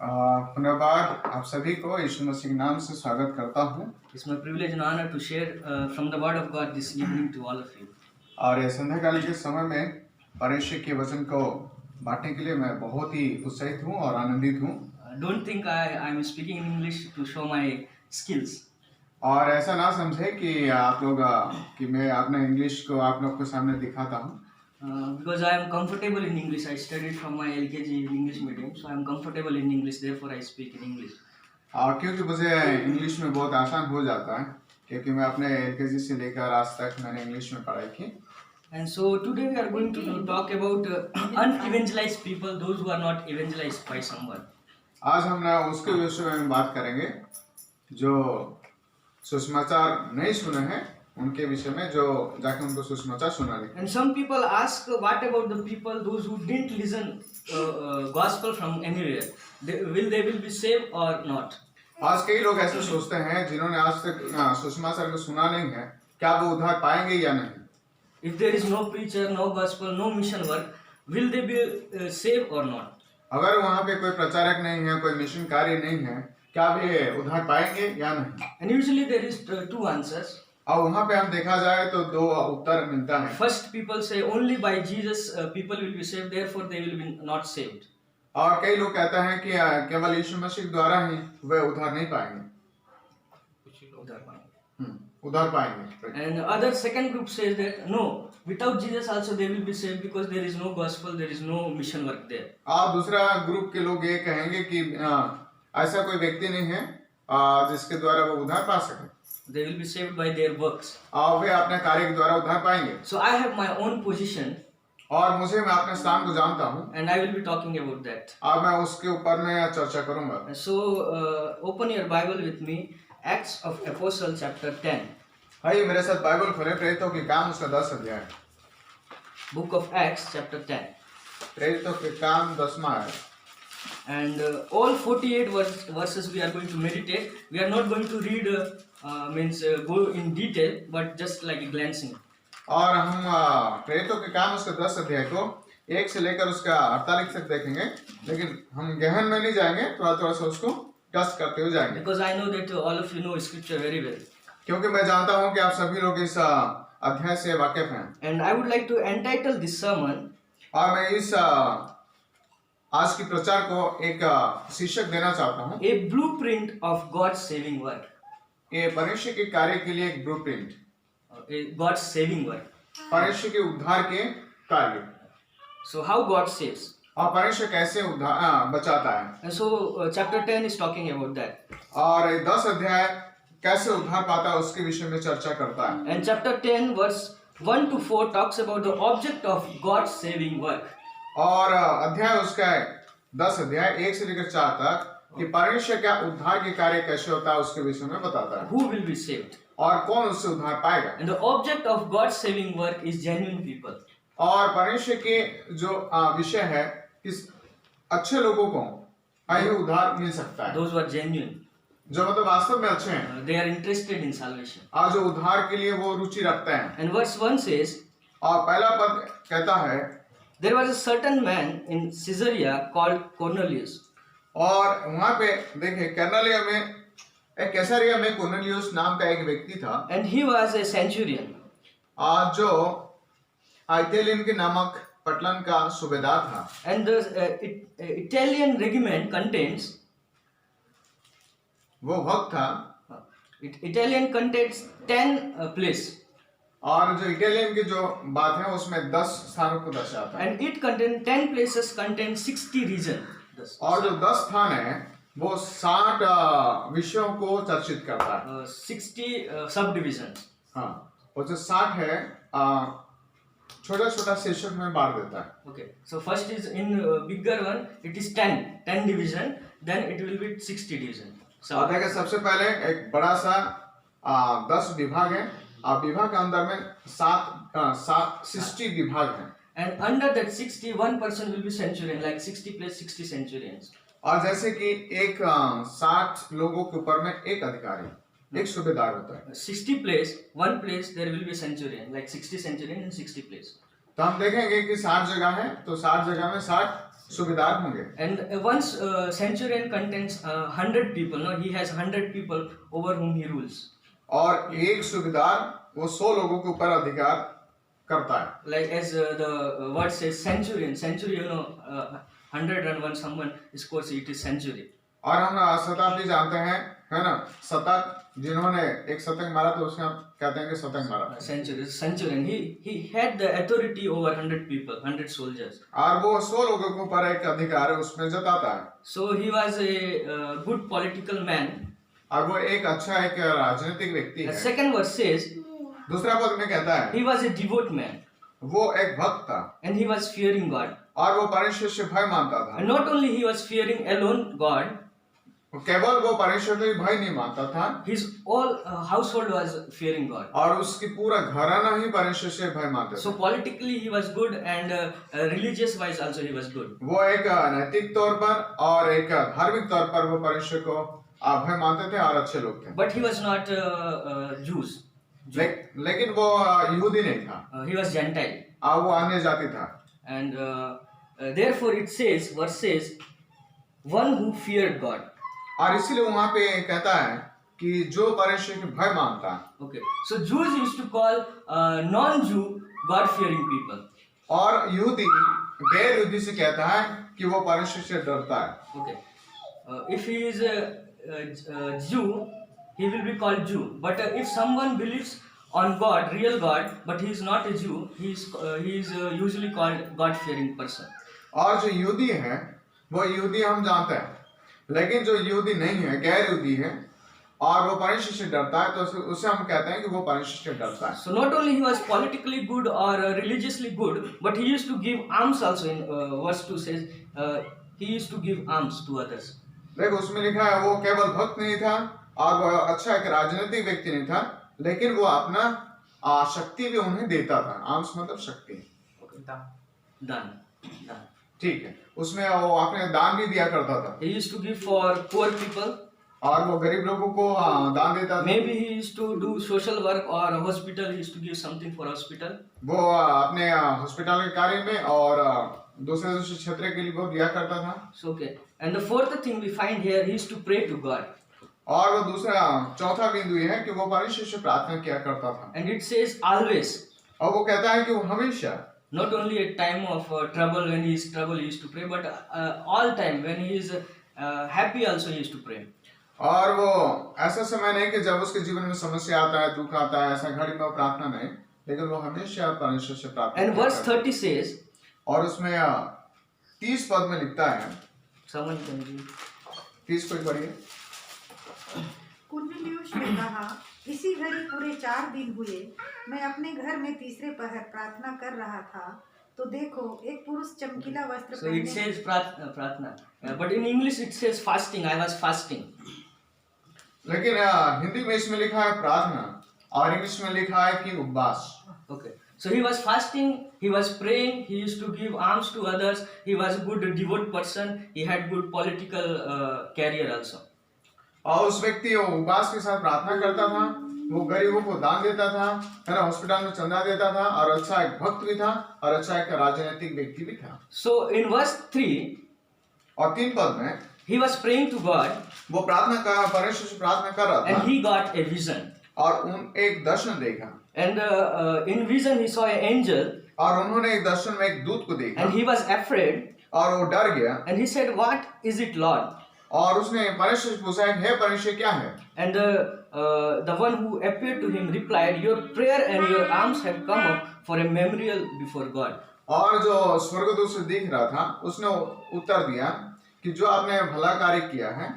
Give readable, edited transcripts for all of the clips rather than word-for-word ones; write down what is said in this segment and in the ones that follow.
पुनर्बार आप सभी को यीशु मसीह के नाम से स्वागत करता हूँ। It's my privilege and honor to share from the Word of God this evening to all of you. और ये संध्याकाल के समय में परमेश्वर के वचन को बांटने के लिए मैं बहुत ही उत्साहित हूँ और आनंदित हूँ। Don't think I'm speaking in English to show my skills. और ऐसा ना समझे कि आप लोग कि मैं अपना इंग्लिश को आप लोग के सामने दिखाता हूँ। Because I am comfortable in English. I studied from my LKG English medium, so I am comfortable in English. Therefore, I speak in English. क्योंकि मुझे इंग्लिश में बहुत आसान हो जाता है, क्योंकि मैं अपने LKG से लेकर आज तक मैंने इंग्लिश में पढ़ाई की। And so today we are going to talk about unevangelized people, those who are not evangelized by someone. आज हम ना उसके विषय में बात करेंगे जो सुसमाचार नहीं सुने हैं, उनके विषय में जो जाके उनको सुसमाचार सुना रहे। And some people ask, what about the people those who didn't listen gospel from anywhere? Will they be saved or not? आज कई लोग ऐसे सोचते हैं जिन्होंने आज तक सुसमाचार को सुना नहीं है, क्या वो उद्धार पाएंगे या नहीं? If there is no preacher, no gospel, no mission work, will they be saved or not? अगर वहाँ पे कोई प्रचारक नहीं है, कोई मिशन कार्य नहीं है, क्या वे उद्धार पाएंगे या नहीं? And usually there is two answers. और वहाँ पे हम देखा जाए तो दो उत्तर मिलता है। First, people say only by Jesus people will be saved, therefore they will be not saved. और कई लोग कहते हैं कि केवल यीशु मसीह द्वारा ही वे उद्धार नहीं पाएंगे, उद्धार पाएंगे। And other second group says that no, without Jesus also they will be saved because there is no gospel, there is no mission work there. और दूसरा ग्रुप के लोग ये कहेंगे कि ऐसा कोई व्यक्ति नहीं है जिसके द्वारा वो उद्धार पा सके। They will be saved by their works. और वे अपने कार्य के द्वारा उद्धार पाएंगे। So I have my own position. और मैं अपने स्थान को जानता हूँ। And I will be talking about that. और मैं उसके ऊपर में चर्चा करूँगा। So open your Bible with me, Acts of Apostles chapter 10. आइए मेरे साथ बाइबल खोलें, प्रेरितों के काम उसका 10 अध्याय। Book of Acts chapter 10. प्रेरितों के काम 10वां है। And all 48 verses we are going to meditate. We are not going to read go in detail, but just like glancing. और हम प्रेरितों के काम उसका 10 अध्याय को 1 से लेकर उसका 48 तक देखेंगे, लेकिन हम गहन में नहीं जाएंगे, थोड़ा सा उसको टच करते हुए जाएंगे। Because I know that all of you know scripture very well. क्योंकि मैं जानता हूँ कि आप सभी लोग इस अध्याय से वाकिफ हैं। And I would like to entitle this sermon. और मैं इस आज की प्रचार को एक शीर्षक देना चाहता हूँ। A blueprint of God's saving work. ये परमेश्वर के कार्य के लिए एक ब्लूप्रिंट। God's saving work. परमेश्वर के उद्धार के कार्य। So how God saves? और परमेश्वर कैसे उद्धार बचाता है? And so chapter 10 is talking about that. और 10 अध्याय कैसे उद्धार पाता है उसके विषय में चर्चा करता है। And chapter 10 verse 1 to 4 talks about the object of God's saving work. और अध्याय उसका 10 अध्याय 1 से लेकर 4 तक कि परमेश्वर का उद्धार के कार्य कैसे होता है उसके विषय में बताता है। Who will be saved? और कौन उससे उद्धार पाएगा? And the object of God's saving work is genuine people. और परमेश्वर के जो विषय है कि अच्छे लोगों को आए उद्धार मिल सकता है। Those who are genuine. जो मतलब वास्तव में अच्छे हैं। They are interested in salvation. और जो उद्धार के लिए वो रुचि रखते हैं। And verse 1 says. और पहला पद कहता है There was a certain man in Caesarea called Cornelius. और वहाँ पे देखिए कैसरिया में कोर्नेलियुस नाम का एक व्यक्ति था। And he was a centurion. जो इटालियन के नामक पटलन का सूबेदार था। And the Italian regiment contains. वो भक्त था। Italian contains 10 places. और जो इटालियन की जो बात है उसमें 10 स्थानों को दर्शाता है। And it contains 10 places contain 60 regions. और जो 10 स्थान है वो 60 विषयों को चर्चित करता है। 60 subdivisions. हाँ, वो जो 60 है छोटा सेशन में बांट देता है। Okay, so first is in bigger one it is 10 division, then it will be 60 division. So देखिए सबसे पहले एक बड़ा सा 10 विभाग है। विभाग के अंदर में 60 विभाग हैं। And under that 60 one person will be centurion, like 60 plus 60 centurions. और जैसे कि एक 60 लोगों के ऊपर में एक अधिकारी, एक सूबेदार होता है। 60 place, one place there will be centurion, like 60 centurion and 60 place. तो हम देखेंगे कि 60 जगह है, तो 60 जगह में 60 सूबेदार होंगे। And once centurion contains 100 people, no, he has 100 people over whom he rules. और एक सूबेदार वो 100 लोगों के ऊपर अधिकार करता है। Like as the word says, centurion. Century, 101 someone scores, it is century. और हम शताब्दी जानते हैं, है ना, शतक, जिन्होंने एक शतक मारा तो उसका कहते हैं कि शतक मारा। Centurion. He had the authority over 100 people, 100 soldiers. और वो 100 लोगों के ऊपर एक अधिकार उसमें जताता है। So he was a good political man. और वो एक अच्छा एक राजनीतिक व्यक्ति The है। second verse says, दूसरा पद में कहता है he was a devout man वो एक भक्त था and he was fearing God. और वो परमेश्वर से भय मानता था। And not only he was fearing alone God, केवल वो परमेश्वर से भय नहीं मानता था, his whole household was fearing God. और उसकी पूरा घराना ही परमेश्वर से भय मानते So थे। politically he was good and religious wise also he was good. वो एक नैतिक तौर पर और एक धार्मिक तौर पर वो परमेश्वर को भय मानते थे और अच्छे लोग थे। But he was not Jews. लेकिन वो यहूदी नहीं था, He was Gentile. वो अन्य जाति था। And therefore it says, verse says, one who feared God. और इसीलिए वहां पे कहता है कि जो परमेश्वर के भय मानता है। Okay. So Jews used to call non-Jew God-fearing people. और यहूदी गैर यहूदी से कहता है कि वो परमेश्वर से डरता है। Okay. If he is a Jew, he will be called Jew. But if someone believes on God, real God, but he is not a Jew, he is usually called God-fearing person. और जो यहूदी है वो यहूदी हम जानते हैं, लेकिन जो यहूदी नहीं है, गैर यहूदी है और वो परमेश्वर से डरता है, तो उसे हम कहते हैं कि वो परमेश्वर से डरता है। So not only he was politically good or religiously good, but he used to give alms also. In verse 2 says, he used to give alms to others. देखो उसमें लिखा है वो केवल भक्त नहीं था और वो अच्छा एक राजनीतिक व्यक्ति नहीं था, लेकिन वो अपना शक्ति भी उन्हें देता था। आर्म्स मतलब शक्ति। दान। ठीक है, उसमें वो अपने दान भी दिया करता था। He used to give for poor people. और वो गरीब लोगों को दान देता था। Maybe he used to do social work or a hospital. He used to give something for hospital. वो अपने हॉस्पिटल के कार्य में और दूसरे क्षेत्र के लिए वो दिया करता था। So okay. And the fourth thing we find here, he used to pray to God. और वो दूसरा चौथा बिंदु ये है कि वो परमेश्वर से प्रार्थना किया करता था। And it says always. और वो कहता है कि वो हमेशा, Not only at time of trouble, when he is trouble he used to pray, but all time when he is happy also he used to pray. और वो ऐसा समय नहीं कि जब उसके जीवन में समस्या आता है, दुख आता है, ऐसा घड़ी में वो प्रार्थना नहीं, लेकिन वो हमेशा परमेश्वर से प्रार्थना। And verse 30 says, और उसमें 30 पद में लिखता है, someone can read. 30 कोई पढ़िए। कुरनेलियुस ने कहा, इसी घड़ी पूरे 4 दिन हुए, मैं अपने घर में तीसरे पहर प्रार्थना कर रहा था, तो देखो एक पुरुष चमकीला वस्त्र So it पहने। says pratna, but in English it says fasting. I was fasting. लेकिन हिंदी में इसमें लिखा है प्रार्थना और इंग्लिश में लिखा है कि उपवास। Okay. So he was fasting, he was praying, he used to give alms to others, he was a good devout person, he had good political career also. और उस व्यक्ति वो उपवास के साथ प्रार्थना करता था, वो गरीबों को दान देता था, है ना, हॉस्पिटल में चंदा देता था और अच्छा एक भक्त भी था और अच्छा एक राजनीतिक व्यक्ति भी था। So in verse 3, और 3 पद में he was praying to God वो प्रार्थना कर परमेश्वर से प्रार्थना कर रहा and था he got a vision. और एक दर्शन देखा And in vision he saw an angel और उन्होंने एक दर्शन में एक दूत को देखा and he was afraid और वो डर गया and he said, what is it, Lord? और उसने परमेश्वर से पूछा, हे परमेश्वर क्या है? And the one who appeared to him replied, your prayer and your alms have come up for a memorial before God. और जो स्वर्गदूत से दिख रहा था उसने उत्तर दिया कि जो आपने भला कार्य किया है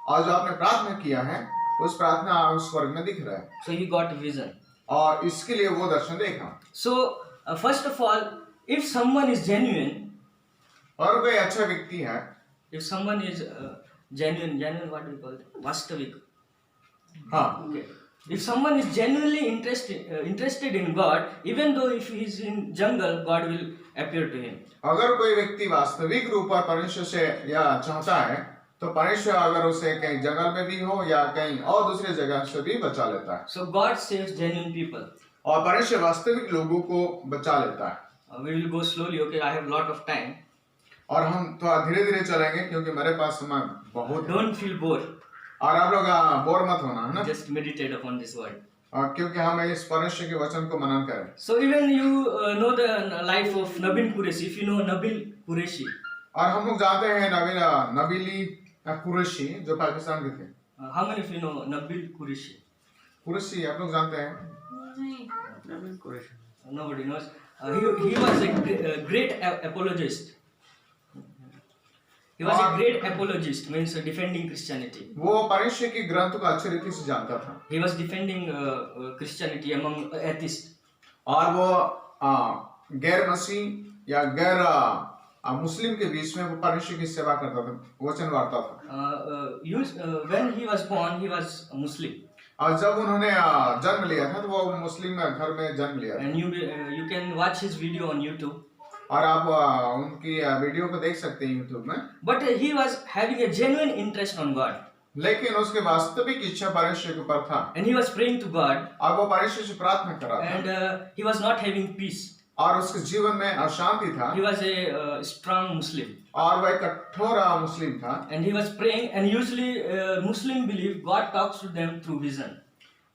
और जो आपने प्रार्थना किया है उस प्रार्थना स्वर्ग में दिख रहा है। So he got a vision. और इसके लिए वो दर्शन देखा। So first of all, if someone is genuine, और कोई अच्छा व्यक्ति है, if someone is genuine, what do we call it? Vastavik. हाँ, Okay. If someone is genuinely interested in God, even though if he is in jungle, God will appear to him. अगर कोई व्यक्ति वास्तविक रूप पर परमेश्वर से या चाहता है तो परमेश्वर अगर उसे कहीं जंगल में भी हो या कहीं और दूसरे जगह से भी बचा लेता है। So God saves genuine people. और परमेश्वर वास्तविक लोगों को बचा लेता है। We will go slowly. Okay, I have lot of time. और हम थोड़ा धीरे धीरे चलेंगे क्योंकि मेरे पास समय बहुत है। Don't feel bored. और आप लोग बोर मत होना, है ना? Just meditate upon this word. क्योंकि हम इस परमेश्वर के वचन को मनन करें। So even you know the life of Nabil Qureshi. If you know Nabil Qureshi, और हम लोग जानते हैं नबीली कुरैशी जो पाकिस्तान के थे। how many of you know Nabil Qureshi? Qureshi आप लोग जानते हैं? Nobody knows. He was a great apologist. He was a great apologist, means defending Christianity. वो परमेश्वर की ग्रंथ को अच्छी रीति से जानता था। He was defending Christianity among atheists. और वो गैर मसीह या गैर मुस्लिम के बीच में वो परमेश्वर की सेवा करता था, वचन वार्ता था। When he was born, he was a Muslim. और जब उन्होंने जन्म लिया था तो वो मुस्लिम घर में जन्म लिया था। And you can watch his video on YouTube. और आप उनकी वीडियो को देख सकते हैं यूट्यूब में। But he was having a genuine interest on God. लेकिन उसके वास्तविक इच्छा परमेश्वर के ऊपर था। And he was praying to God. और वो परमेश्वर से प्रार्थना कर रहा था। And he was not having peace. और उसके जीवन में अशांति था। He was a strong Muslim. और वह एक कठोर मुस्लिम था। And he was praying, and usually Muslim believe God talks to them through vision.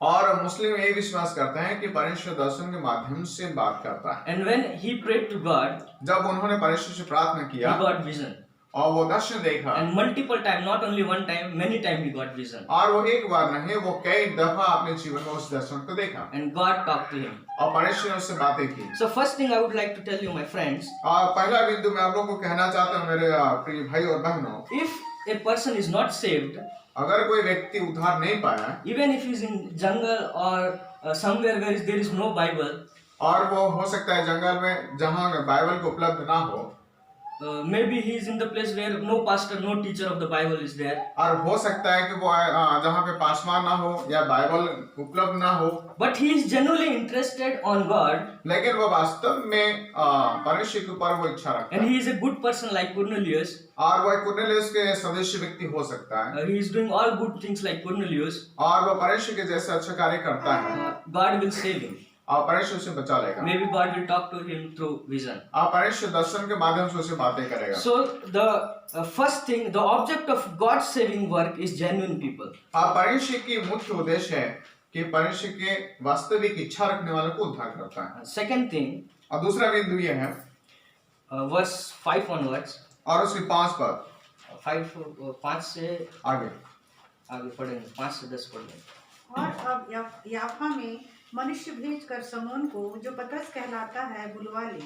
और मुस्लिम ये विश्वास करते हैं कि परमेश्वर दर्शन के माध्यम से बात करता है। And when he prayed to God, जब उन्होंने परमेश्वर से प्रार्थना he किया got vision. और वो दर्शन देखा। And multiple time, not only one time, many time he got vision. और वो एक बार नहीं, वो कई दफा अपने जीवन में उस दर्शन को देखा। And God talked to him. और परमेश्वर ने उससे बातें की। So first thing I would like to tell you, my friends, और पहला बिंदु मैं आप लोगों को कहना चाहता हूँ मेरे प्रिय भाई और बहनों, if a person is not saved, अगर कोई व्यक्ति उद्धार नहीं पाया, even if he is in jungle or somewhere where there is no Bible, और वो हो सकता है जंगल में जहाँ बाइबल को उपलब्ध ना हो, maybe he is in the place where no pastor, no teacher of the Bible is there. और हो सकता है कि वो जहाँ पे पासवान ना हो या बाइबल उपलब्ध ना हो, But he is genuinely interested on God, लेकिन वो वास्तव में परमेश्वर के ऊपर वो इच्छा रखता and है। he is a good person like Cornelius. और वो कुरनेलियुस के सदस्य व्यक्ति हो सकता है। He is doing all good things like Cornelius. और वो परमेश्वर के जैसे अच्छा कार्य करता है। God will save him. और परमेश्वर उसे बचा लेगा। Maybe God will talk to him through vision. और परमेश्वर दर्शन के माध्यम से उसे बातें करेगा। So the first thing, the object of God's saving work is genuine people. और परमेश्वर की मुख्य उद्देश्य है कि परमेश्वर के वास्तविक इच्छा रखने वालों को उद्धार करता है। Second thing, और दूसरा बिंदु ये है verse 5 onwards. और उसकी 5 पद 5 से आगे पढ़ेंगे, 5 से 10 पढ़ेंगे। और अब याफा में मनुष्य भेजकर समोन को, जो पतरस कहलाता है, बुलवा ले।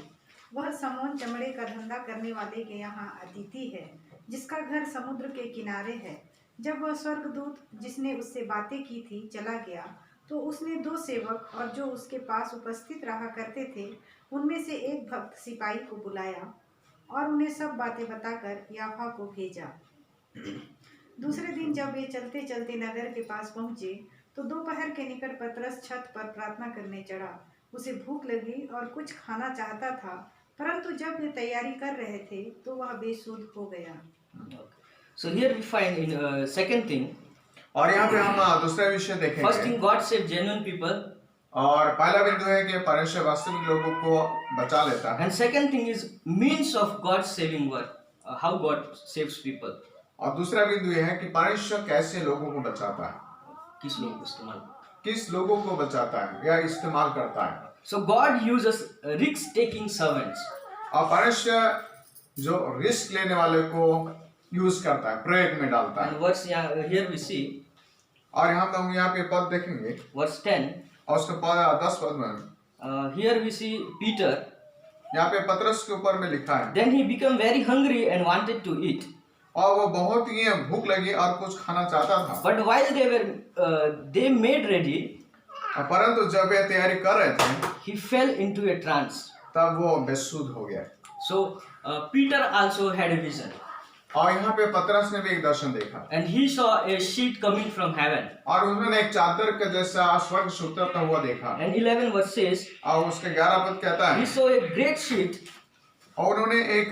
वह समोन चमड़े का धंधा करने वाले के यहाँ अतिथि है, जिसका घर समुद्र के किनारे है। जब वह स्वर्गदूत जिसने उससे बातें की थी चला गया, तो उसने 2 सेवक और जो उसके पास उपस्थित रहा करते थे उनमें से एक भक्त सिपाही को बुलाया और उन्हें सब बातें बताकर याफा को भेजा। दूसरे दिन जब वे चलते चलते नगर के पास पहुँचे तो दोपहर के निकट पतरस छत पर प्रार्थना करने चढ़ा। उसे भूख लगी और कुछ खाना चाहता था, परंतु जब वे तैयारी कर रहे थे तो वह बेसुध हो गया। So here we find in second thing. और यहाँ पे हम दूसरा विषय देखेंगे। First thing, God saved genuine people. और पहला बिंदु है कि परमेश्वर वास्तविक लोगों को बचा लेता है। And second thing is means of God's saving work. How God saves people. और दूसरा बिंदु ये है कि परमेश्वर कैसे लोगों को बचाता है, किस लोगों को इस्तेमाल, किस लोगों को बचाता है या इस्तेमाल करता है। So God uses risk-taking servants. और परमेश्वर जो रिस्क लेने वाले को यूज करता है, प्रयोग में डालता है। And verse here we see. और हम लोग यहाँ पे पद देखेंगे Verse 10. और उसके पद 10 पद में Here we see Peter. यहाँ पे पतरस के ऊपर में लिखा है, Then he became very hungry and wanted to eat. और वो बहुत ही भूख लगी और कुछ खाना चाहता था। But while they made ready, परंतु जब वे तैयारी कर रहे थे he fell into a trance. तब वो बेसुध हो गया। So Peter also had a vision. और यहाँ पे पतरस ने भी एक दर्शन देखा। And he saw a sheet coming from heaven. और उन्होंने एक चादर के जैसा स्वर्ग से उतरता हुआ देखा। And 11 verse says, और उसके 11 पद कहता he है, saw a great sheet और उन्होंने एक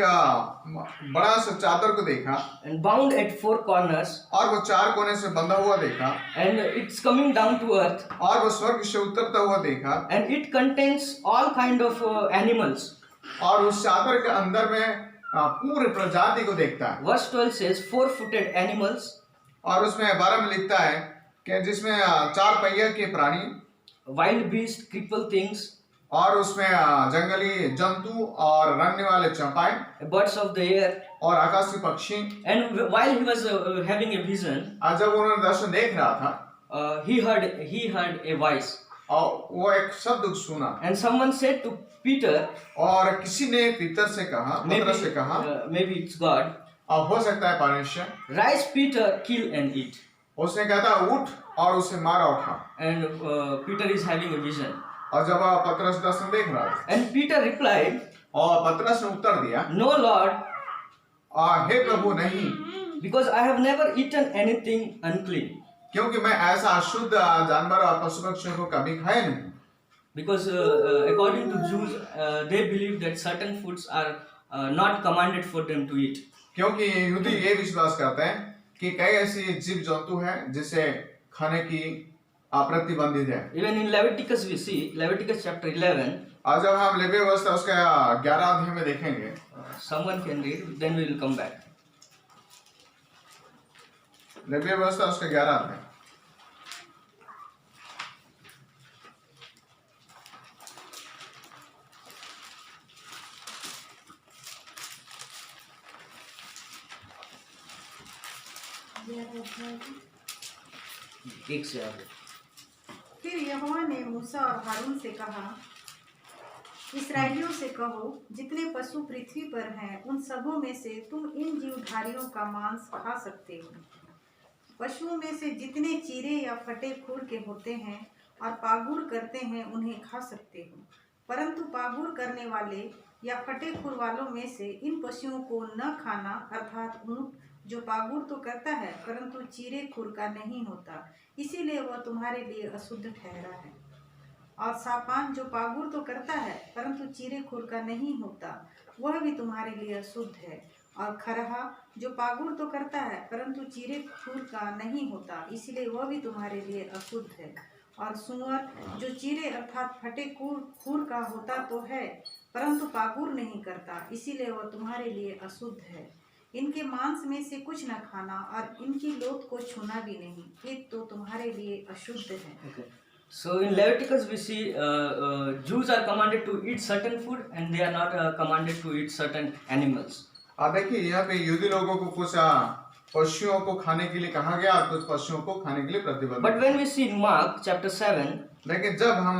बड़ा सा चादर को देखा and bound at 4 corners, और वो 4 कोने से बंधा हुआ देखा and it's coming down to earth, और वो स्वर्ग से उतरता हुआ देखा। and it contains all kind of animals. और उस चादर के अंदर में पूरे प्रजाति को देखता है। Verse 12 says, four-footed animals, और उसमें 12 में लिखता है कि जिसमें 4 पहिया के प्राणी, wild beasts, crippled things, और उसमें जंगली जंतु और रंगने वाले Champai birds of the air. और आकाशीय पक्षी। And while he was having a vision, आज जब उन्होंने दर्शन देख रहा था, he heard a voice. और वो एक शब्द सुना, And someone said to Peter, और किसी ने पीतर से कहा, पतरस से कहा, maybe it's God, अब हो सकता है परमेश्वर, rise Peter, kill and eat. उसने कहा था उठ और उसे मारा उठा। And Peter is having a vision. और जब पतरस दर्शन देख रहा था, And Peter replied, और पतरस ने उत्तर दिया, no Lord, हे प्रभु नहीं, because I have never eaten anything unclean. क्योंकि मैं ऐसा अशुद्ध जानवर और पशु पक्षियों को कभी खाया नहीं। Because according to Jews, they believe that certain foods are not commanded for them to eat. क्योंकि यहूदी ये विश्वास करते हैं कि कई ऐसी जीव जंतु हैं जिसे खाने की प्रतिबंधित है। Even in Leviticus we see, Leviticus chapter 11, और जब हम लेवी व्यवस्था उसका 11 अध्याय में देखेंगे, someone can read, then we will come back. Levy व्यवस्था उसका 11 अध्याय। एक से आगे। फिर यहोवा ने मूसा और हारून से कहा, इस्राएलियों से कहो, जितने पशु पृथ्वी पर हैं उन सबों में से तुम इन जीवधारियों का मांस खा सकते हो। पशुओं में से जितने चीरे या फटे खुर के होते हैं और पागुर करते हैं उन्हें खा सकते हो, परंतु पागुर करने वाले या फटे खुर वालों में से इन पशुओं को न खाना, अर्थात ऊंट जो पागुर तो करता है परंतु चीरे खुर का नहीं होता, इसीलिए वह तुम्हारे लिए अशुद्ध ठहरा है। और सापान जो पागुर तो करता है परंतु चीरे खुर का नहीं होता, वह भी तुम्हारे लिए अशुद्ध है। और खरहा जो पागुर तो करता है परंतु चीरे खुर का नहीं होता, इसलिए वह भी तुम्हारे लिए अशुद्ध है। और सूअर जो चीरे अर्थात फटे खुर का होता तो है परंतु पागुर नहीं करता, इसीलिए वह तुम्हारे लिए अशुद्ध है। इनके मांस में से कुछ न खाना और इनकी लोथ को छूना भी नहीं, ये तो तुम्हारे लिए अशुद्ध है। Okay. So in Leviticus we see Jews are commanded to eat certain food and they are not commanded to eat certain animals. देखिए यहाँ पे यहूदी लोगों को कुछ पशुओं को खाने के लिए कहा गया और कुछ पशुओं को खाने के लिए प्रतिबंध। But when we see in Mark chapter 7, लेकिन जब हम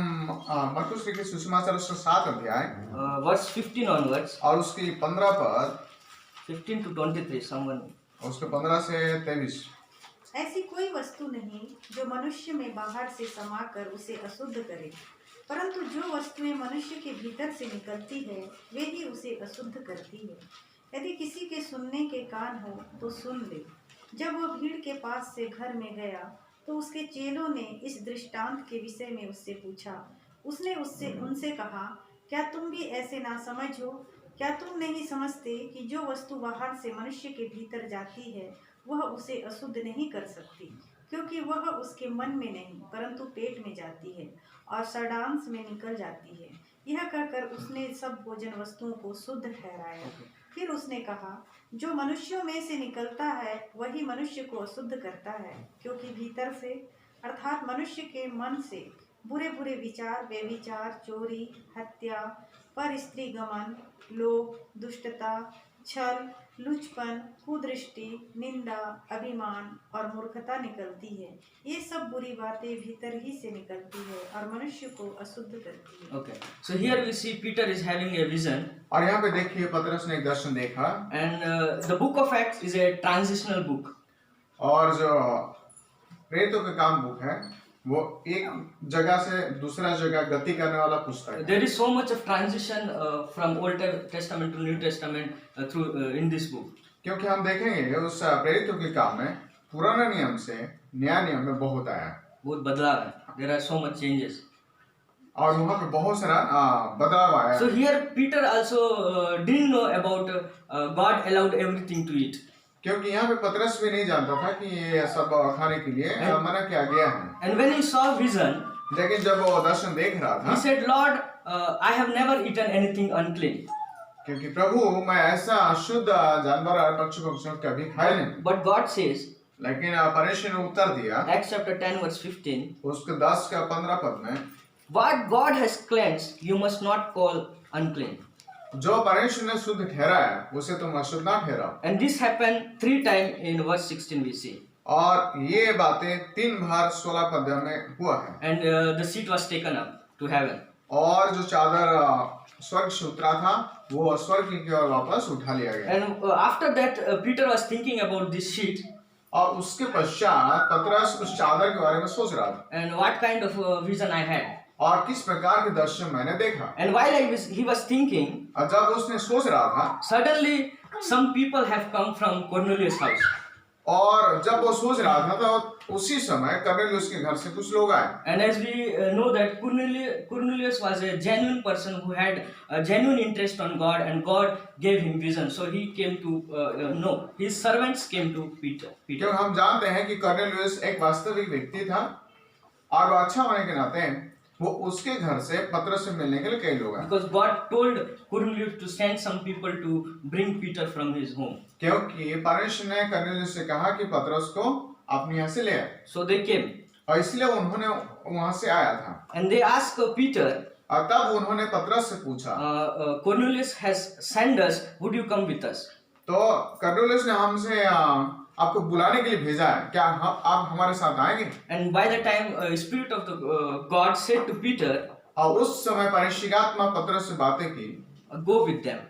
मरकुस लिखित सुसमाचार उसका 7 अध्याय verse 15 onwards, और उसकी 15 पद, 15 to 23, someone. उसके 15 से 23, ऐसी कोई वस्तु नहीं जो मनुष्य में बाहर से समाकर उसे अशुद्ध करे, परंतु जो वस्तुएं मनुष्य के भीतर से निकलती है वे ही उसे अशुद्ध करती है। यदि किसी के सुनने के कान हो तो सुन ले। जब वह भीड़ के पास से घर में गया तो उसके चेलों ने इस दृष्टांत के विषय में उससे पूछा। उसने उनसे कहा, क्या तुम भी ऐसे ना समझ हो? क्या तुम नहीं समझते कि जो वस्तु बाहर से मनुष्य के भीतर जाती है वह उसे अशुद्ध नहीं कर सकती, क्योंकि वह उसके मन में नहीं परंतु पेट में जाती है और षडांश में निकल जाती है। यह कहकर उसने सब भोजन वस्तुओं को शुद्ध ठहराया। फिर उसने कहा, जो मनुष्यों में से निकलता है वही मनुष्य को अशुद्ध करता है, क्योंकि भीतर से अर्थात मनुष्य के मन से बुरे बुरे विचार, व्यभिचार, चोरी, हत्या, पर स्त्री गमन, लोभ, दुष्टता, छल, लुचपन, कुदृष्टि, निंदा, अभिमान और मूर्खता निकलती है। ये सब बुरी बातें भीतर ही से निकलती है और मनुष्य को अशुद्ध करती है। Okay. So here we see Peter is having a vision. और यहाँ पे देखिए पतरस ने एक दर्शन देखा, And the book of Acts is a transitional book. और जो प्रेरितों का काम बुक है वो एक जगह से दूसरा जगह गति करने वाला पुस्तक है। There is so much of transition from Old Testament to New Testament through in this book. क्योंकि हम देखेंगे उस प्रेरितों के काम में पुराना नियम से नया नियम में बहुत आया, बहुत बदलाव है. There are so much changes. और वहाँ पे बहुत सारा बदलाव आया। So here Peter also didn't know about God allowed everything to eat. क्योंकि यहाँ पे पतरस भी नहीं जानता था कि ये सब खाने के लिए मना किया गया है। And when he saw vision, लेकिन जब वो दर्शन देख रहा था, he said, Lord, I have never eaten anything unclean. क्योंकि प्रभु मैं ऐसा अशुद्ध जानवर और पक्षियों कभी खाए नहीं। But God says, लेकिन परमेश्वर ने उत्तर दिया Acts chapter 10 verse 15, उसके 10 का 15 पद में, what God has cleansed, you must not call unclean. जो परमेश्वर ने शुद्ध ठहराया उसे तुम अशुद्ध ना ठहराओ। And this happened 3 times in verse 16 we see. और ये बातें 3 बार 16 पद में हुआ है। And the seat was taken up to heaven. और जो चादर स्वर्ग से उतरा था वो स्वर्ग की ओर वापस उठा लिया गया। And after that, Peter was thinking about this sheet और उसके पश्चात पतरस उस चादर के बारे में सोच रहा था and what kind of vision I had. और किस प्रकार के दर्शन मैंने देखा। And while he was thinking, और जब उसने सोच रहा था suddenly some people have come from Cornelius' house. और जब वो सोच रहा था तो उसी समय कर्नेलियुस के घर से कुछ लोग आए। And as we know that Cornelius was a genuine person who had a genuine interest on God, and God gave him vision. So he came to know. His servants came to Peter. क्योंकि हम जानते हैं कि कर्नेलियुस एक वास्तविक व्यक्ति था और वो अच्छा होने के नाते वो उसके घर से पतरस से मिलने के लिए कई लोग आए। Because God told Cornelius to send some people to bring Peter from his home. क्योंकि परमेश्वर ने कर्नेलियुस से कहा कि पतरस को अपने यहाँ से ले आए। So they came. और इसलिए उन्होंने वहां से आया था। And they asked Peter, और तब उन्होंने पतरस से पूछा, Cornelius has sent us. Would you come with us? तो कर्नेलियुस ने हमसे आपको बुलाने के लिए भेजा है, क्या आप हमारे साथ आएंगे? And by the time Spirit of the God said to Peter, और उस समय परिशीगात्मा पतरस से बातें की, go with them.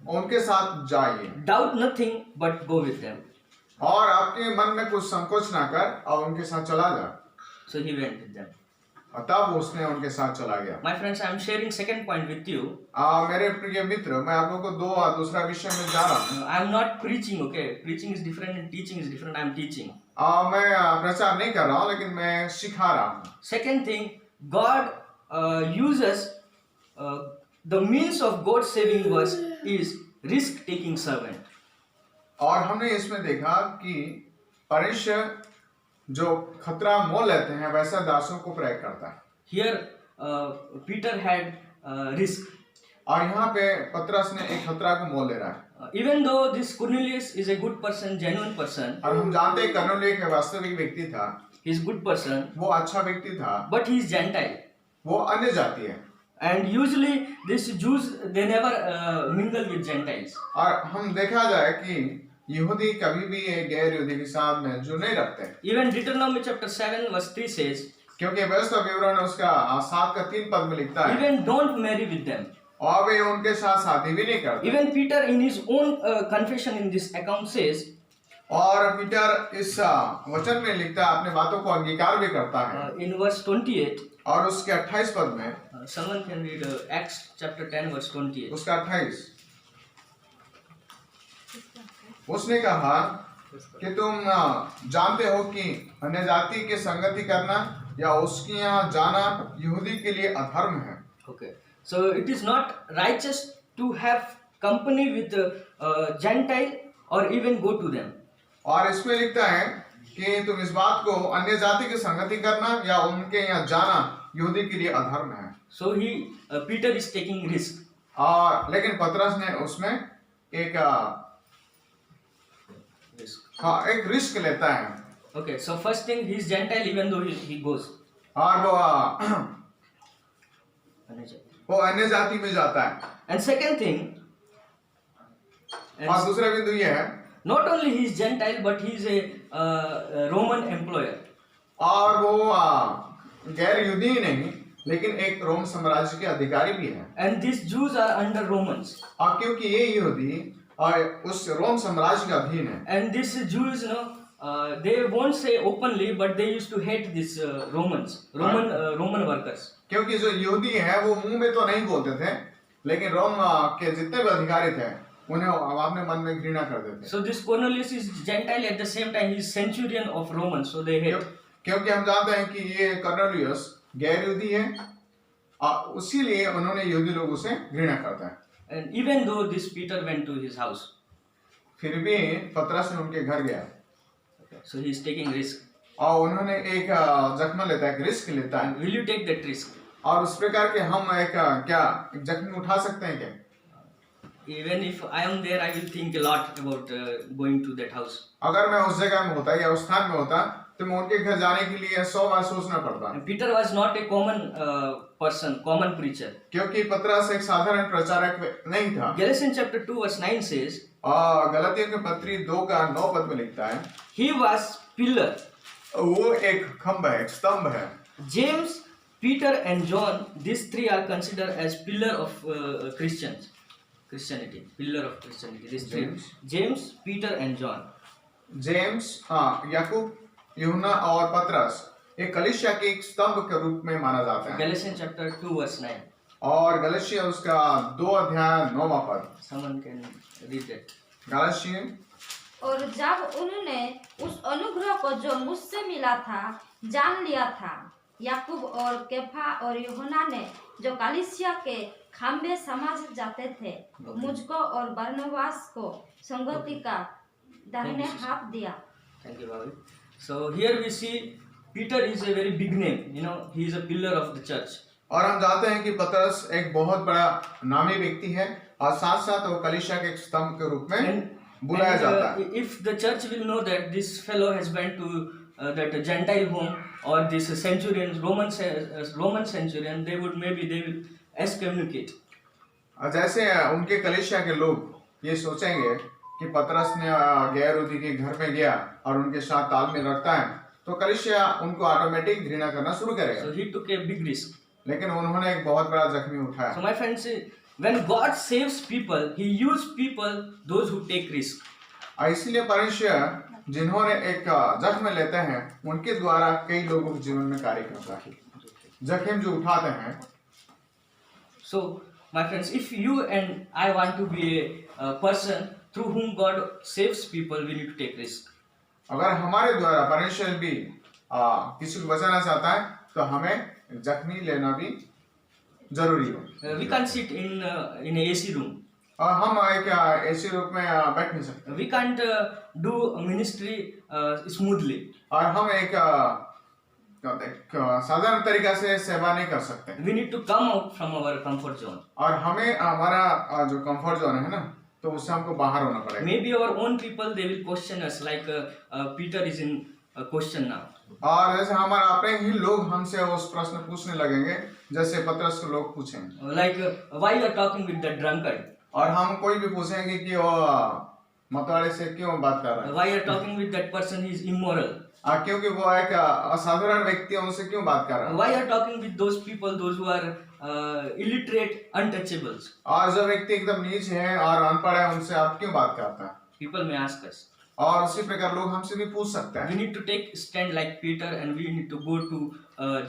उनके साथ जाइए Doubt nothing, but go with them. और आपके मन में कुछ संकोच ना कर और उनके साथ चला जा। So he went with them. और तब उसने उनके साथ चला गया। My friends, I am sharing second point with you. मेरे प्रिय मित्र, मैं आप लोगों को दूसरा विषय में जा रहा हूँ। I am not preaching, okay? Preaching is different and teaching is different. I am teaching. मैं प्रचार नहीं कर रहा हूँ, लेकिन मैं सिखा रहा हूँ। Second thing, God uses the means of God saving us is risk-taking servant. और हमने इसमें देखा कि परमेश्वर जो खतरा मोल लेते हैं वैसा दासों को प्रयोग करता है। Here, Peter had risk. और यहाँ पे पतरस ने एक खतरा को मोल ले रहा है। Even though this Cornelius is a good person, genuine person, और हम जानते हैं कर्नेलियुस एक वास्तविक व्यक्ति था, he is good person, वो अच्छा व्यक्ति था, but he is Gentile. वो अन्य जाति है। And usually these Jews, they never mingle with Gentiles. और हम देखा जाए कि यहूदी कभी भी एक गैर यहूदी के साथ में जो नहीं रखते। Even Deuteronomy chapter 7 verse 3 says, क्योंकि व्यवस्था विवरण उसका 7 का 3 पद में लिखता है, even don't marry with them. और वे उनके साथ शादी भी नहीं करते। Even Peter in his own confession in this account says, और पीटर इस वचन में लिखता है, अपने बातों को अंगीकार भी करता है। in verse 28, और उसके 28 पद में, someone can read Acts chapter 10 verse 28. उसका 28, उसने कहा कि तुम जानते हो कि अन्य जाति के संगति करना या उसके यहाँ जाना यहूदी के लिए अधर्म है। Okay, so it is not righteous to have company with Gentile or even go to them. और इसमें लिखता है कि तुम इस बात को अन्य जाति की संगति करना या उनके यहाँ जाना यहूदी के लिए अधर्म है। So Peter is taking risk. और लेकिन पतरस ने उसमें एक एक रिस्क लेता है। Okay, so first thing, he is Gentile even though he goes. और वो अन्य जाति में जाता है। And second thing, और दूसरा बिंदु ये है, not only he is Gentile but he is a Roman employer. और वो गैर यहूदी ही नहीं लेकिन एक रोम साम्राज्य के अधिकारी भी है। And these Jews are under Romans. और क्योंकि ये यहूदी और उस रोम साम्राज्य का अधीन है। And these Jews, they won't say openly, but they used to hate these Roman workers. क्योंकि जो यहूदी है वो मुंह में तो नहीं बोलते थे, लेकिन रोम के जितने भी अधिकारी थे उन्हें अपने मन में घृणा करते थे। So this Cornelius is Gentile, at the same time he is centurion of Romans, so they hate. क्योंकि हम जानते हैं कि ये कर्नेलियुस गैर यहूदी है और उसीलिए उन्होंने यहूदी लोगों से घृणा करता है। And even though this Peter went to his house, फिर भी पतरस ने उनके घर गया। so he is taking risk. और उन्होंने एक जख्म लेता है, एक रिस्क लेता है। Will you take that risk? और उस प्रकार के हम एक जख्म उठा सकते हैं क्या? even if I am there, I will think a lot about going to that house. अगर मैं उस जगह में होता या उस स्थान में होता तो मैं उनके घर जाने के लिए 100 बार सोचना पड़ता, And Peter was not a common person, common preacher. क्योंकि पतरस एक साधारण प्रचारक नहीं था। Galatians chapter 2 verse 9 says, और गलतियों की पत्री 2 का 9 पद में लिखता है, he was pillar. वो एक खंभ है, एक स्तंभ है। James, Peter and John, these three are considered as pillar of Christianity. Pillar of Christianity. These three. James, Peter and John. James, याकूब, यूहन्ना और पतरस एक कलीसिया के एक स्तंभ के रूप में माना जाता है। Galatians chapter 2 verse 9. और गलतियाँ उसका 2 अध्याय 9वां पद। Someone can read that. गलतियाँ, और जब उन्होंने उस अनुग्रह को जो मुझसे मिला था जान लिया था, याकूब और केफा और यूहन्ना ने जो कलीसिया के खंभे समझ जाते थे, मुझको और बरनबास को संगति का दाहिने हाथ दिया। Thank you, Bobby. So here we see Peter is a very big name. You know, he is a pillar of the church. और हम जानते हैं कि पतरस एक बहुत बड़ा नामी व्यक्ति है और साथ साथ वो कलीसिया के एक स्तंभ के रूप में बुलाया जाता है। If the church will know that this fellow has went to that Gentile home or this centurion, Roman centurion, they will excommunicate. और जैसे उनके कलीसिया के लोग ये सोचेंगे कि पतरस ने गैर यहूदी के घर में गया और उनके साथ तालमेल रखता है, तो कलीसिया उनको ऑटोमेटिक घृणा करना शुरू करेगा। So he took a big risk. लेकिन उन्होंने एक बहुत बड़ा जख्मी उठाया। So my friends, when God saves people, He uses people, those who take risk. और इसलिए परमेश्वर जिन्होंने एक जख्म लेते हैं उनके द्वारा कई लोगों के जीवन में कार्य करता है, जख्म जो उठाते हैं। So my friends, if you and I want to be a person through whom God saves people, we need to take risk. अगर हमारे द्वारा परमेश्वर भी किसी को बचाना चाहता है तो हमें जख्मी लेना भी जरूरी है। We can't sit in a AC room. और हम एक ऐसे रूप में बैठ नहीं सकते, We can't do ministry smoothly. और हम एक साधारण तरीका से सेवा नहीं कर सकते, We need to come out from our comfort zone. और हमें हमारा जो कंफर्ट जोन है ना, तो उससे हमको बाहर होना पड़ेगा। Maybe our own people, they will question us like Peter is in question now. और जैसे हमारे अपने ही लोग हमसे उस प्रश्न पूछने लगेंगे जैसे पतरस को लोग पूछेंगे, Like why you are talking with the drunkard? और हम कोई भी पूछेंगे कि वो मतवाले से क्यों बात कर रहा है, Why you are talking with that person? He is immoral. क्योंकि वो एक असाधारण व्यक्ति है, उनसे क्यों बात कर रहा है। Why you are talking with those people, those who are illiterate, untouchables? और जो व्यक्ति एकदम नीच है और अनपढ़ है उनसे आप क्यों बात करता है। People may ask us. और उसी प्रकार लोग हमसे भी पूछ सकते We हैं। need to take stand like Peter, and we need to go to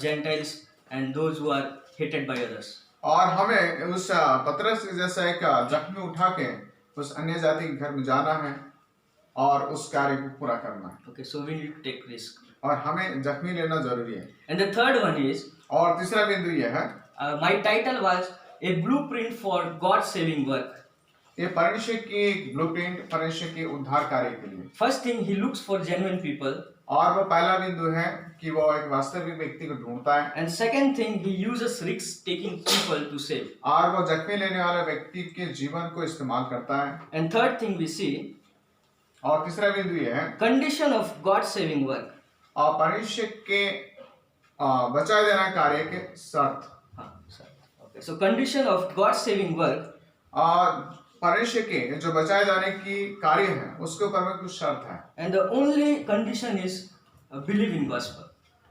Gentiles and those who are hated by others. और हमें उस पतरस जैसा एक जख्मी उठा के उस अन्य जाति के घर में जाना है और उस कार्य को पूरा करना है, Okay, so we need to take risk. और हमें जख्मी लेना जरूरी है। And the third one is, और तीसरा बिंदु यह है, my title was a blueprint for God's saving work. ये परमेश्वर की ब्लूप्रिंट, परमेश्वर के उद्धार कार्य के लिए। First thing, he looks for genuine people. और वो पहला बिंदु है कि वो एक वास्तविक व्यक्ति को ढूंढता है। And second thing, he uses risk-taking people to save. और वो जख्मी लेने वाले व्यक्ति के जीवन को इस्तेमाल करता है। And third thing we see, और तीसरा बिंदु ये है, condition of God's saving work. और परमेश्वर के बचाए देना कार्य के शर्त। Okay, so condition of God's saving work. और परमेश्वर के जो बचाए जाने की कार्य है उसके ऊपर में कुछ शर्त है, And the only condition is believe in gospel.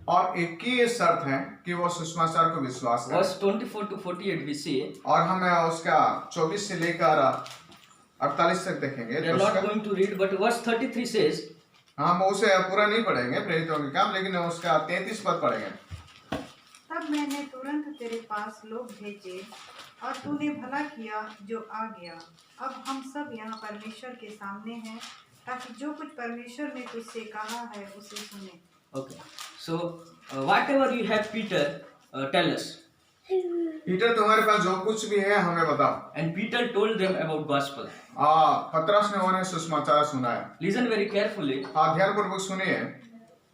और एक ही शर्त है कि वो सुसमाचार को विश्वास करे। Verse 24 to 48 we see. और हम उसका 24 से लेकर 48 तक देखेंगे। We are not going to read, but verse 33 says, हम उसे पूरा नहीं पढ़ेंगे प्रेरितों के काम, लेकिन उसका 33 पद पढ़ेंगे। तब मैंने तुरंत तेरे पास लोग भेजे और तूने भला किया जो आ गया। अब हम सब यहाँ परमेश्वर के सामने हैं ताकि जो कुछ परमेश्वर ने तुझसे कहा है उसे सुने। okay, so whatever you have, Peter, tell us. Peter तुम्हारे पास जो कुछ भी है हमें बताओ। And Peter told them about gospel. पतरस ने उन्हें सुसमाचार सुनाया। Listen very carefully. ध्यानपूर्वक सुनिए।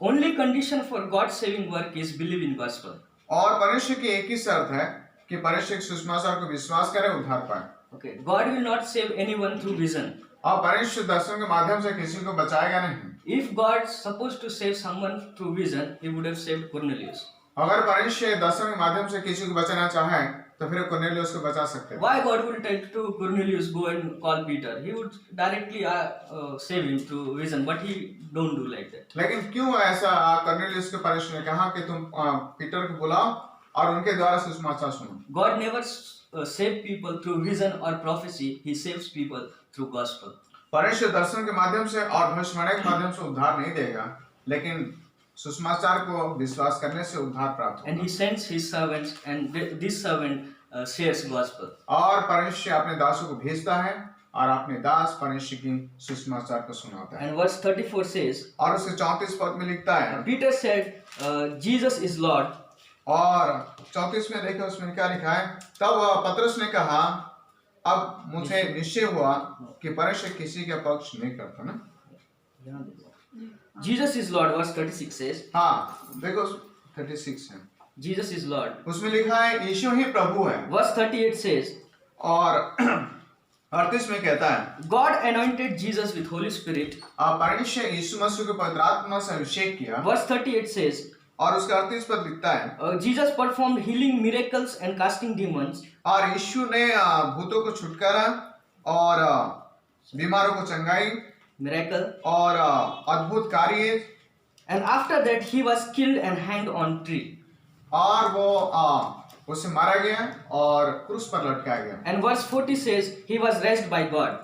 Only condition for God's saving work is believe in gospel. और परमेश्वर की एक ही शर्त है कि परमेश्वर के सुसमाचार को विश्वास करे, उद्धार पाए। Okay, God will not save anyone through vision. और परमेश्वर दर्शन के माध्यम से किसी को बचाएगा नहीं। If God supposed to save someone through vision, He would have saved Cornelius. अगर परमेश्वर दर्शन के माध्यम से किसी को बचाना चाहे तो फिर कोर्नेलियस को बचा सकते थे। Why God will tell to Cornelius go and call Peter? He would directly save him through vision, but he don't do like that. लेकिन क्यों ऐसा कोर्नेलियस को परमेश्वर ने कहा कि तुम पीटर को बुलाओ और उनके द्वारा सुसमाचार सुनो। God never save people through vision or prophecy. He saves people through gospel. परमेश्वर दर्शन के माध्यम से और भविष्यवाणी के माध्यम से उद्धार नहीं देगा, लेकिन सुसमाचार को विश्वास करने से उद्धार प्राप्त होगा। And He sends His servants, and this servant shares gospel. और परमेश्वर अपने दासों को भेजता है और अपने दास परमेश्वर की सुसमाचार को सुनाता है। And verse 34 says, और उसके 34 पद में लिखता है, Peter said, Jesus is Lord. और 34 में देखो उसमें क्या लिखा है, तब पतरस ने कहा, अब मुझे निश्चय हुआ कि परमेश्वर किसी का पक्ष नहीं करता ना। Jesus is Lord. Verse 36 says, हाँ देखो 36 है, Jesus is Lord. उसमें लिखा है यीशु ही प्रभु है। Verse 38 says, और 38 में कहता है, God anointed Jesus with Holy Spirit. परमेश्वर यीशु मसीह को पवित्र आत्मा से अभिषेक किया। Verse 38 says, और उसका 38 पद लिखता है, Jesus performed healing miracles and casting demons. और यीशु ने भूतों को छुटकारा और बीमारों को चंगाई Miracle. और अद्भुत कार्य। And after that he was killed and hanged on tree. और वो उसे मारा गया और क्रूस पर लटकाया गया। And verse 40 says he was raised by God.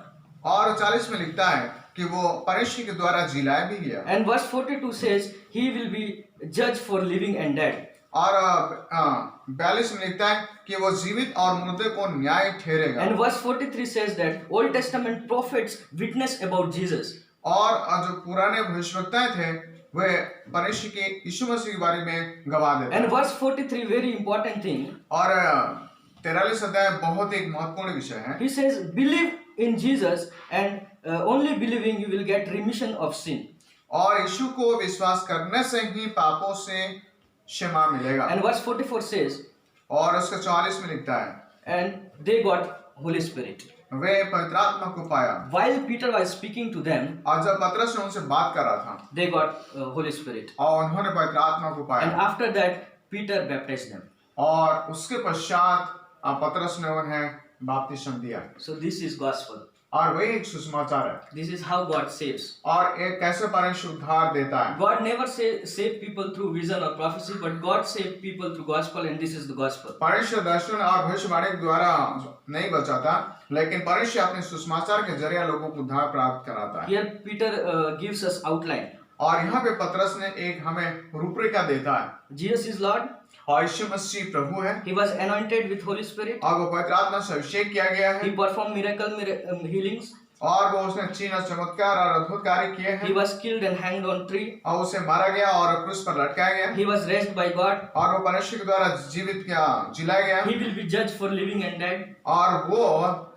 और 40 में लिखता है कि वो परमेश्वर के द्वारा जिलाया भी गया। And verse 42 says he will be judged for living and dead. और 42 में लिखता है कि वो जीवित और मुर्दे को न्याय ठहरेगा। And verse 43 says that Old Testament prophets witness about Jesus. और जो पुराने भविष्यवक्ताएं थे वे परमेश्वर के यीशु मसीह के बारे में गवाह देते And हैं। verse 43, very important thing. और 43 अध्याय बहुत एक महत्वपूर्ण विषय है। He says, believe in Jesus and only believing you will get remission of sin. और यीशु को विश्वास करने से ही पापों से क्षमा मिलेगा। And verse 44 says, और उसका 44 में लिखता है, and they got Holy Spirit. वे पवित्र आत्मा को पाया। While Peter was speaking to them, और जब पतरस ने उनसे बात कर रहा था, they got Holy Spirit. और उन्होंने पवित्र आत्मा को And पाया। after that, Peter baptized them. और उसके पश्चात पतरस ने उन्हें बपतिस्मा दिया। So this is gospel. और वही एक सुसमाचार है। This is how God saves. और एक कैसे परमेश्वर उद्धार देता है। God never save people through vision or prophecy, but God saved people through gospel, and this is the gospel. परमेश्वर दर्शन और भविष्यवाणी के द्वारा नहीं बचाता, लेकिन परमेश्वर अपने सुसमाचार के जरिए लोगों को उद्धार प्राप्त कराता है। Here Peter gives us outline. और यहाँ पे पतरस ने एक हमें रूपरेखा देता है। Jesus is Lord. और यीशु मसीह प्रभु है। He was anointed with Holy Spirit. और वो पवित्र आत्मा से अभिषेक किया गया है। He performed miracle healings. और वो उसने चिन्ह और चमत्कार और अद्भुत कार्य किए हैं। He was killed and hanged on tree. और उसे मारा गया और क्रूस पर लटकाया गया। He was raised by God. और वो परमेश्वर के द्वारा जीवित किया जिलाया गया। He will be judged for living and dead. और वो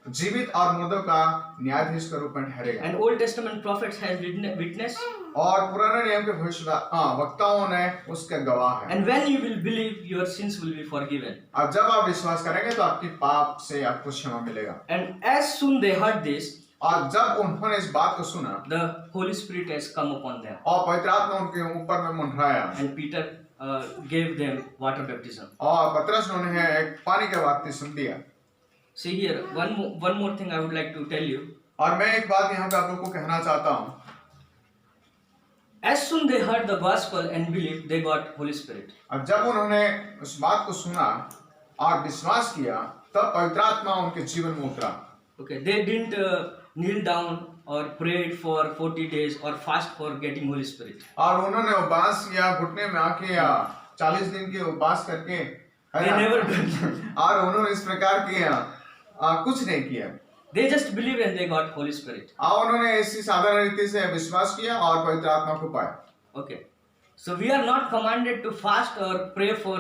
जीवित और मुर्दों का न्यायाधीश के रूप में ठहरेगा। And Old Testament prophets have witnessed. और पुराने नियम के भविष्यवक्ताओं ने उसके गवाह है। And when you will believe, your sins will be forgiven. अब जब आप विश्वास करेंगे तो आपकी पाप से आपको क्षमा मिलेगा। And as soon they heard this, और जब उन्होंने इस बात को सुना, the Holy Spirit has come upon them. और पवित्र आत्मा उनके ऊपर में मंडराया। And Peter gave them water baptism. और पतरस ने उन्हें एक पानी का बपतिस्मा दिया। See here, one more thing I would like to tell you. और मैं एक बात यहाँ पे आप लोगों को कहना चाहता हूँ। As soon they heard the gospel and believed, they got Holy Spirit. अब जब उन्होंने उस बात को सुना और विश्वास किया, तब पवित्र आत्मा उनके जीवन में उतरा। Okay, they didn't kneel down or prayed for 40 days or fast for getting Holy Spirit. और उन्होंने उपवास या घुटने में आके या 40 दिन के उपवास करके They never done. और उन्होंने इस प्रकार के कुछ नहीं किया। They just believed and they got Holy Spirit. और उन्होंने ऐसी साधारण रीति से विश्वास किया और पवित्र आत्मा को पाया। Okay, so we are not commanded to fast or pray for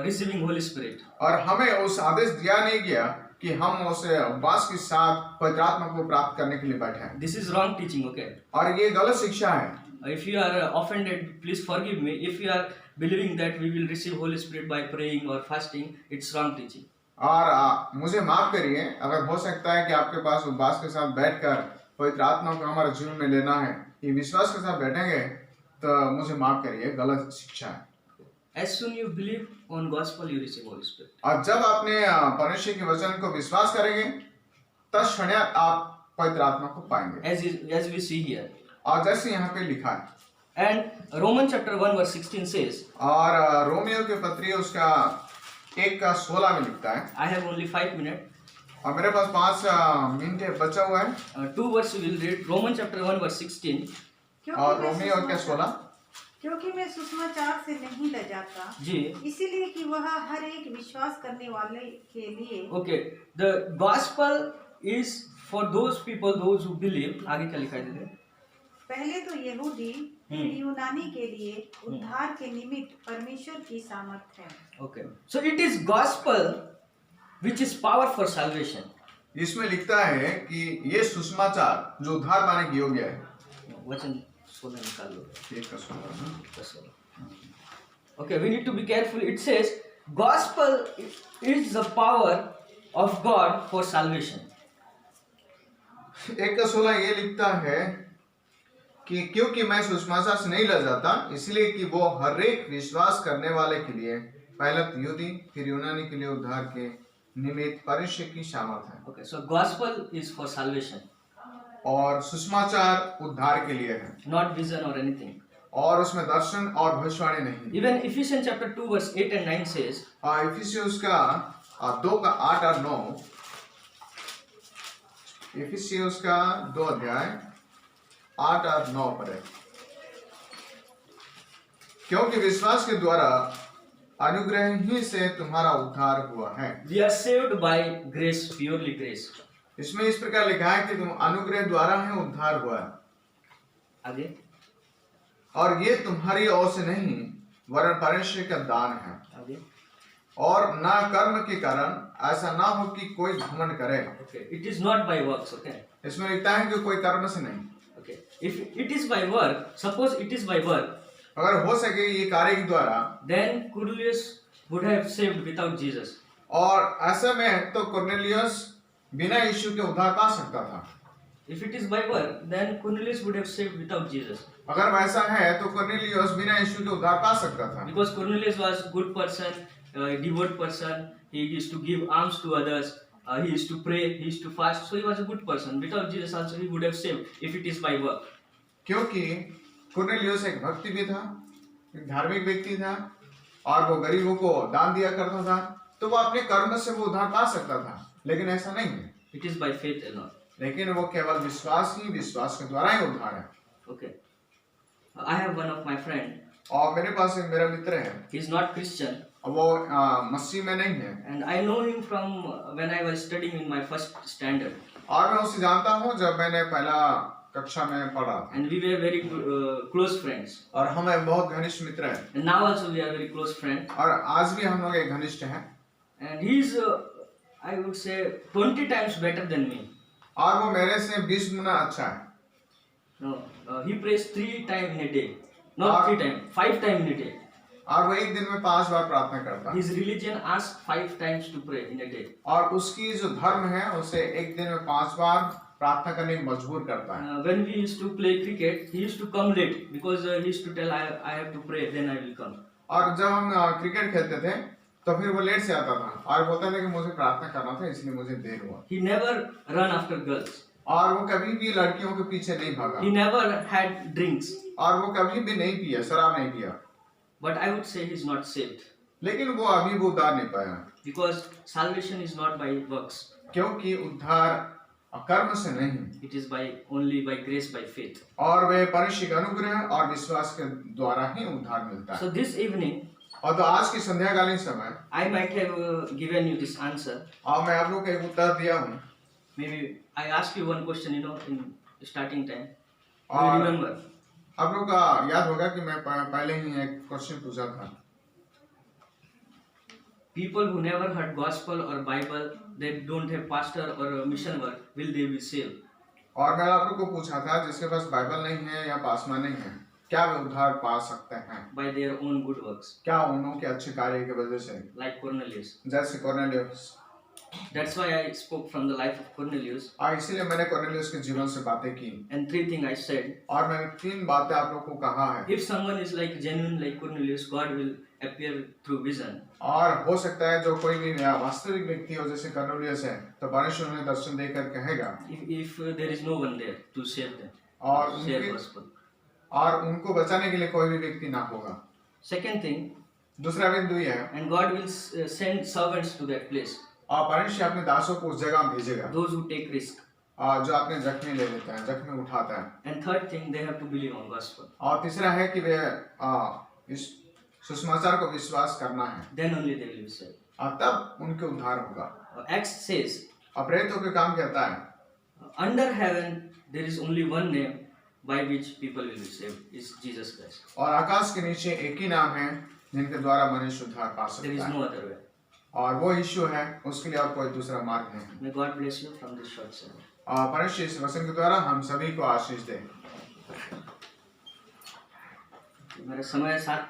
receiving Holy Spirit. और हमें उस आदेश दिया नहीं गया कि हम उसे उपवास के साथ पवित्र आत्मा को प्राप्त करने के लिए बैठे हैं। This is wrong teaching. Okay. और ये गलत शिक्षा है। If you are offended, please forgive me. If you are believing that we will receive Holy Spirit by praying or fasting, it's wrong teaching. और मुझे माफ करिए, अगर हो सकता है कि आपके पास उपवास के साथ बैठकर पवित्र आत्मा को हमारे जीवन में लेना है, ये विश्वास के साथ बैठेंगे, तो मुझे माफ करिए, गलत शिक्षा है। As soon you believe on gospel, you receive Holy Spirit. और जब आपने परमेश्वर के वचन को विश्वास करेंगे, तत्क्षण आप पवित्र आत्मा को पाएंगे, As we see here. और जैसे यहाँ पे लिखा है। And Romans chapter 1 verse 16 says, और रोमियो के पत्री उसका 1:16 में लिखता है, I have only 5 minutes. और मेरे पास 5 मिनट बचा हुआ है। 2 verse we will read. Romans chapter 1 verse 16. और रोमियो के 16, क्योंकि मैं सुसमाचार से नहीं लजाता, जी। इसीलिए कि वह हर एक विश्वास करने वाले के लिए Okay, the gospel is for those people, those who believe. आगे क्या लिखा है दीदी? पहले तो यहूदी फिर यूनानी के लिए उद्धार के निमित्त परमेश्वर की सामर्थ है। Okay, so it is gospel which is power for salvation. इसमें लिखता है कि ये सुसमाचार जो उद्धार पाने की योग्य है। वचन 16 निकाल लो। 1:16। Okay, we need to be careful. It says gospel is the power of God for salvation. 1:16 ये लिखता है कि क्योंकि मैं सुसमाचार से नहीं लजाता, इसलिए कि वो हर एक विश्वास करने वाले के लिए, पहले तो यहूदी फिर यूनानी के लिए उद्धार के निमित्त परमेश्वर की सामर्थ है। Okay, so gospel is for salvation, और सुसमाचार उद्धार के लिए है, not vision or anything. और उसमें दर्शन और भविष्यवाणी नहीं। Even Ephesians chapter 2 verse 8 and 9 says, इफिसियुस का 2:8 और 9, इफिसियुस का 2 अध्याय 8 और 9 पर है, क्योंकि विश्वास के द्वारा अनुग्रह ही से तुम्हारा उद्धार हुआ है। we are saved by grace, purely grace. इसमें इस प्रकार लिखा है कि तुम अनुग्रह द्वारा ही उद्धार हुआ है, आगे और ये तुम्हारी ओर से नहीं वरन परमेश्वर का दान है, आगे और ना कर्म के कारण, ऐसा ना हो कि कोई घमंड करे। Okay, it is not by works. Okay, इसमें लिखता है कि कोई कर्म से नहीं। okay. If it is by work, suppose it is by work, अगर हो सके ये कार्य के द्वारा, then Cornelius would have saved without Jesus. और ऐसे में तो कुरनेलियुस बिना यीशु के उद्धार पा सकता था। If it is by work, then Cornelius would have saved without Jesus. अगर वैसा है तो कुरनेलियुस बिना यीशु के उद्धार पा सकता था, Because Cornelius was a good person, devout person. He used to give alms to others. He used to pray. He used to fast. So he was a good person. Without Jesus also he would have saved if it is by work. क्योंकि कुरनेलियुस एक भक्ति भी था, एक धार्मिक व्यक्ति था, और वो गरीबों को दान दिया करता था, तो वो अपने कर्म से वो उद्धार पा सकता था। लेकिन ऐसा नहीं है, It is by faith alone. लेकिन वो केवल विश्वास के द्वारा ही उद्धार है। Okay. I have one of my friend. और मेरे पास एक मेरा मित्र है, He is not Christian, वो मसीह में नहीं है, and I know him from when I was studying in my first standard, और मैं उसे जानता हूँ जब मैंने पहला कक्षा में पढ़ा था, and we were very close friends. और हम एक बहुत घनिष्ठ मित्र हैं, And now also we are very close friends. और आज भी हम लोग एक घनिष्ठ हैं। And he is, I would say, 20 times better than me. और वो मेरे से 20 गुना अच्छा है। No, he prays 3 times in a day. Not 3 times, 5 times in a day. और वो एक दिन में 5 बार प्रार्थना करता है, His religion asks 5 times to pray in a day. और उसकी जो धर्म है उसे एक दिन में 5 बार प्रार्थना करने की मजबूर करता है। When we used to play cricket, he used to come late because he used to tell I have to pray, then I will come. और जब हम क्रिकेट खेलते थे तो फिर वो लेट से आता था और बोलता था कि मुझे प्रार्थना करना था, इसलिए मुझे देर हुआ। He never run after girls. और वो कभी भी लड़कियों के पीछे नहीं भागा, He never had drinks. और वो कभी भी नहीं पिया, शराब नहीं पिया। But I would say he is not saved लेकिन वो अभी वो उद्धार नहीं पाया, because salvation is not by works. क्योंकि उद्धार कर्म से नहीं, It is only by grace, by faith. और वे परमेश्वर के अनुग्रह और विश्वास के द्वारा ही उद्धार मिलता है। So this evening, और तो आज की संध्याकालीन समय I might have given you this answer. और मैं आप लोग को एक उत्तर दिया हूँ, Maybe I asked you one question, in starting time. Do और you remember? आप लोग का याद होगा कि मैं पहले ही एक क्वेश्चन पूछा था। People who never heard gospel or Bible, they don't have pastor or mission work, will they be saved? और मैं आप लोग को पूछा था जिसके पास बाइबल नहीं है या पासमा नहीं है, क्या वे उद्धार पा सकते हैं? By their own good works, क्या उन्हों के अच्छे कार्य की वजह से, like Cornelius. जैसे Cornelius. That's why I spoke from the life of Cornelius. और इसीलिए मैंने कॉर्नेलियस के जीवन से बातें की And 3 things I said. और मैंने 3 बातें आप लोगों को कहा है। If someone is like genuine like Cornelius, God will appear through vision. और हो सकता है जो कोई भी वास्तविक व्यक्ति हो जैसे कॉर्नेलियस है तो परमेश्वर उन्हें दर्शन देकर कहेगा If there is no one there to save them, और share उनके gospel. और उनको बचाने के लिए कोई भी व्यक्ति ना होगा। Second thing, दूसरा बिंदु यह है and God will send servants to that place. और परमेश्वर अपने दासों को उस जगह भेजेगा Those who take risk. और जो अपने जख्मी ले लेता है, जख्मी उठाता है। And third thing, they have to believe on gospel. और तीसरा है कि वे इस सुसमाचार को विश्वास करना है Then only they will be saved. और तब उनके उद्धार होगा। Acts says, और प्रेरितों के काम कहता है under heaven there is only one name by which people will be saved. Is Jesus Christ. और आकाश के नीचे एक ही नाम है जिनके द्वारा मनुष्य उद्धार पा There is सकता no है other way. और वो यीशु है, उसके लिए और कोई दूसरा मार्ग नहीं। May God bless you from this short sermon. और परमेश्वर इस वचन के द्वारा हम सभी को आशीष दे। मेरा समय 7